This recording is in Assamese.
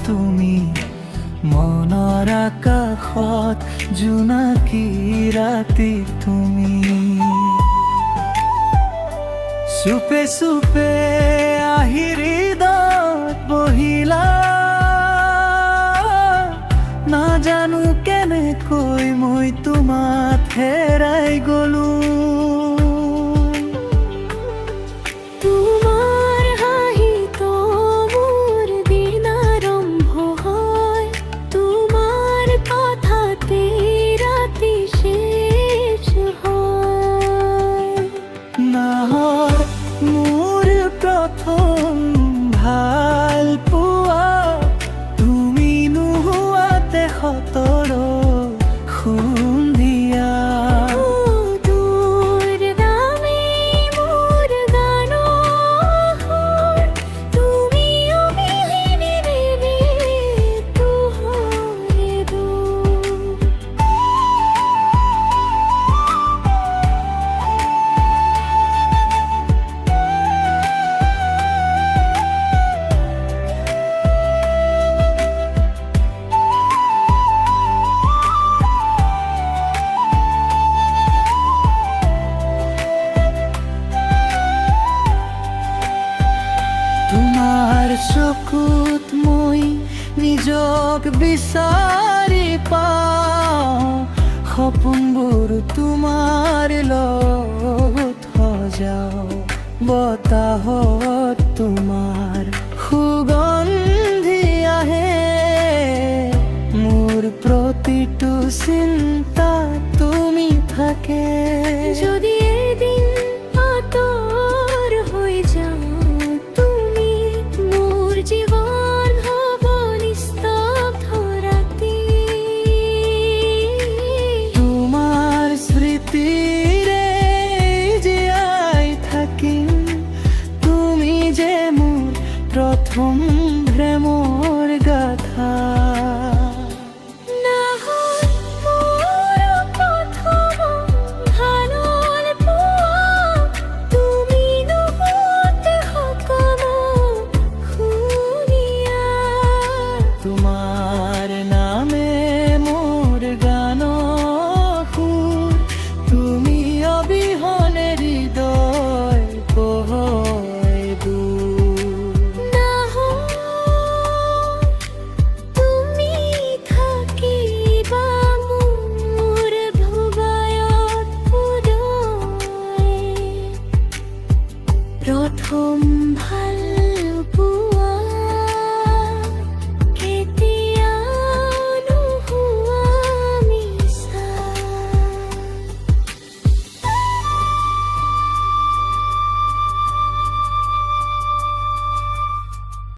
তুমি মনৰ আকাশত জোনাকী ৰাতি তুমি চুপে চুপে আহি হৃদয়ত বহিলা নাজানো কেনেকৈ মই তোমাক হেৰাই গলো প্ৰথম ভাল পোৱা তুমি নোহোৱাতে সতৰ সন্ধিয়া তোমাৰ চকুত মই নিজক বিচাৰি পাওঁ সপোনবোৰ তোমাৰ লগত সজাও বতাহত তোমাৰ সুগন্ধি আহে মোৰ প্ৰতিটো চিন্তা তুমি থাকে যদি